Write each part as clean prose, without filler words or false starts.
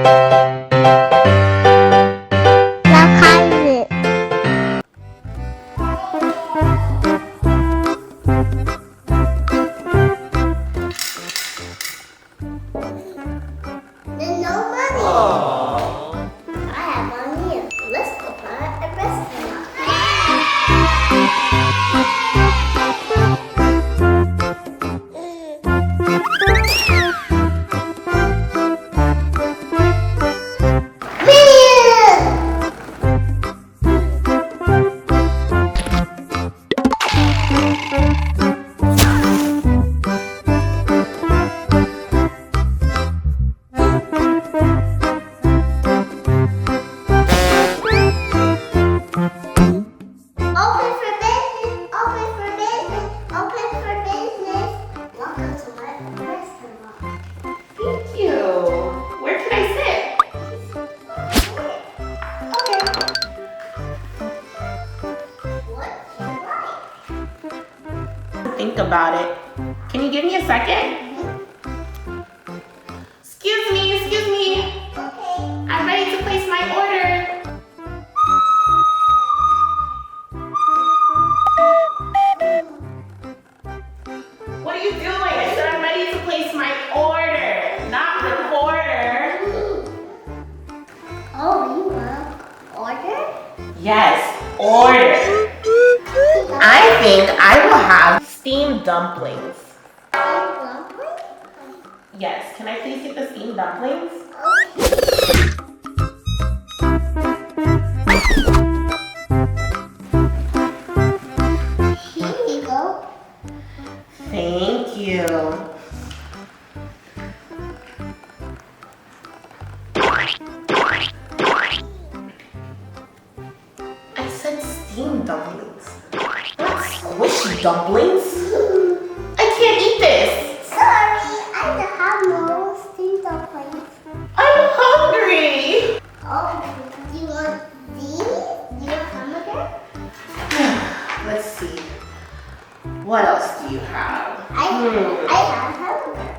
要开始。There's no money. I have money. Let's go buy a restaurant. Think about it. Can you give me a second? Excuse me. Okay. I'm ready to place my order. What are you doing? I said I'm ready to place my order, not recorder. Oh, you want order? Yes, order. I think I will have steamed dumplings. Yes, can I please get the steamed dumplings? Here you go. Thank you. I said steamed dumplings, not squishy dumplings. I can't eat this. Sorry, I don't have no steamed dumplings. I'm hungry. Oh, do you want these? Do you want hamburger? Let's see. What else do you have? I have hamburger.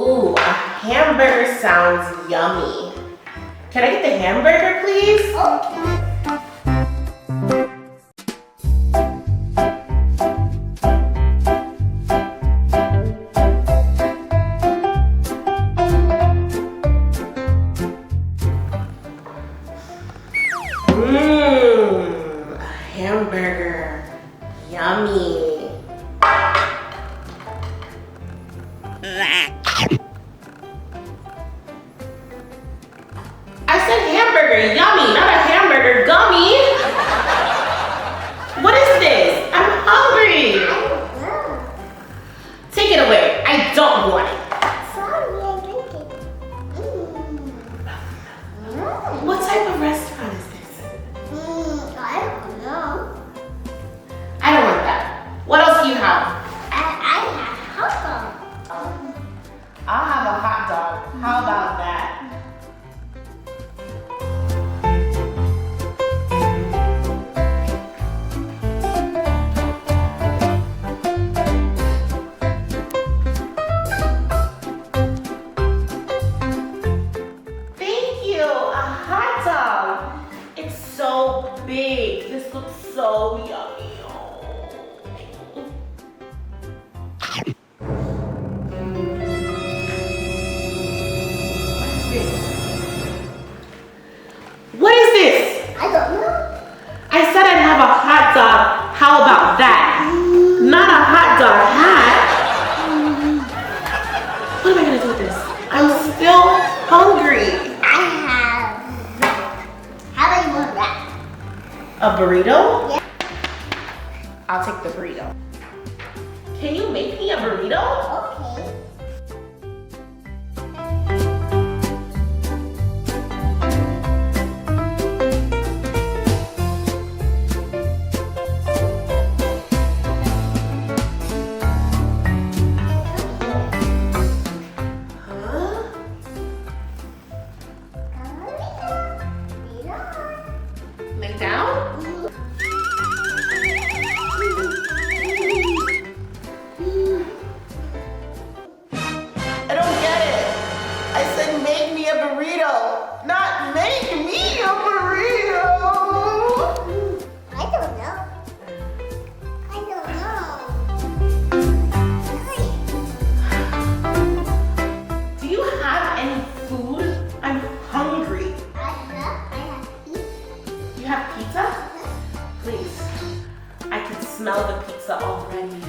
Ooh, a hamburger sounds yummy. Can I get the hamburger, please? Okay. A hamburger. Yummy. I said hamburger, yummy, not a hamburger gummy. What is this? I'm hungry. I don't know. Take it away. I don't want it. Sorry, I drink it. What type of restaurant is this? I don't know. I don't want that. What else do you have? I have hot dog. I'll have a hot dog. How about that? Thank you. A hot dog. It's so big. This looks so yummy. Oh. What is this? I don't know. I said I'd have a hot dog. How about that? Not a hot dog hat. What am I gonna do with this? I'm still hungry. How about you want that? A burrito? Yeah. I'll take the burrito. Can you make me a burrito? Okay. Lay down? burrito. Not make me a burrito. I don't know. Do you have any food? I'm hungry. I have pizza. You have pizza? Please. I can smell the pizza already.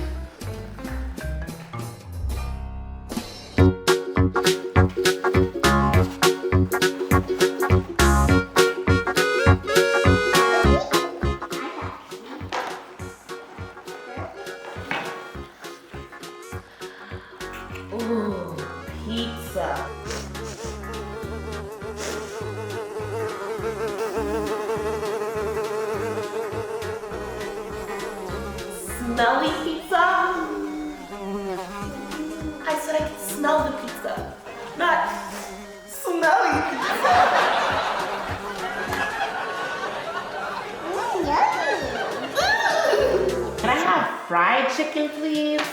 Ooh, pizza. Smelly pizza? I said I can smell the pizza, not smelly pizza. Can I have fried chicken, please?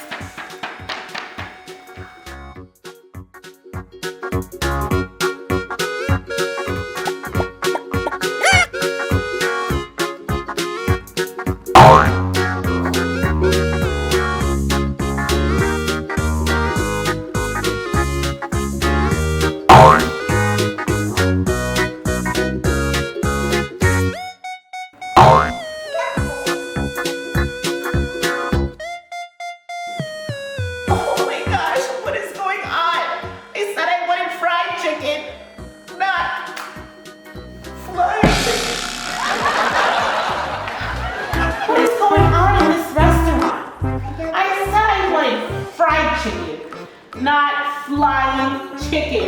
Not flying chicken.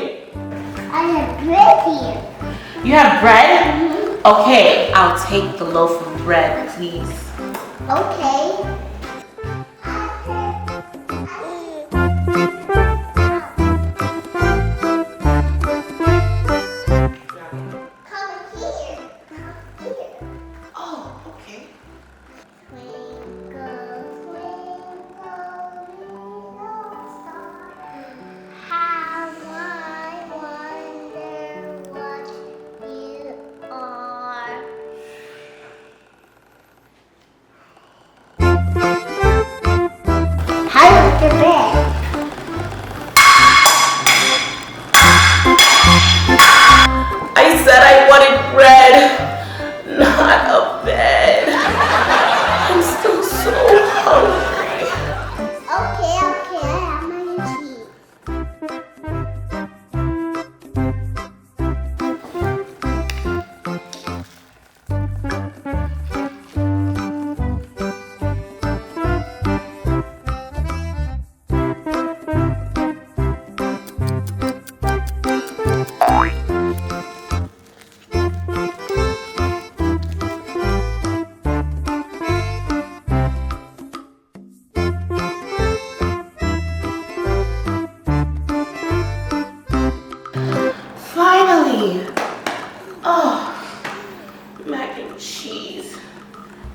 I have bread here. You have bread? Mm-hmm. Okay, I'll take the loaf of bread, please. Okay. I said I wanted bread, not a bed. I'm still so hungry. Okay, I have my cheese. Finally! Oh, mac and cheese.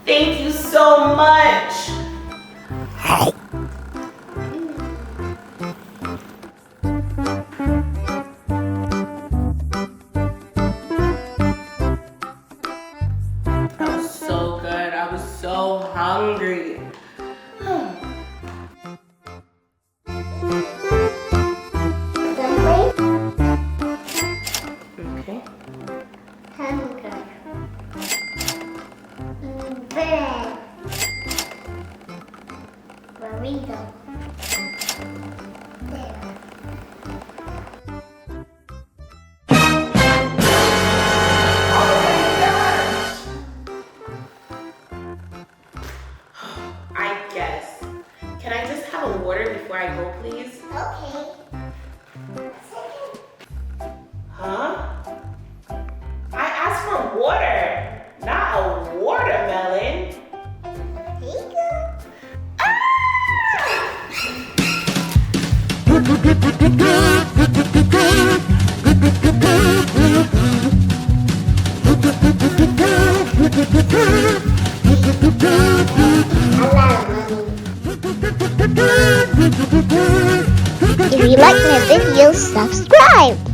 Thank you so much. That was so good. I was so hungry. Okay. Hamburger. Bread. Burrito. There. I guess. Can I just have a water before I go, please? Okay. Huh? I asked for water, not a watermelon. Here you go. If you like my video, subscribe!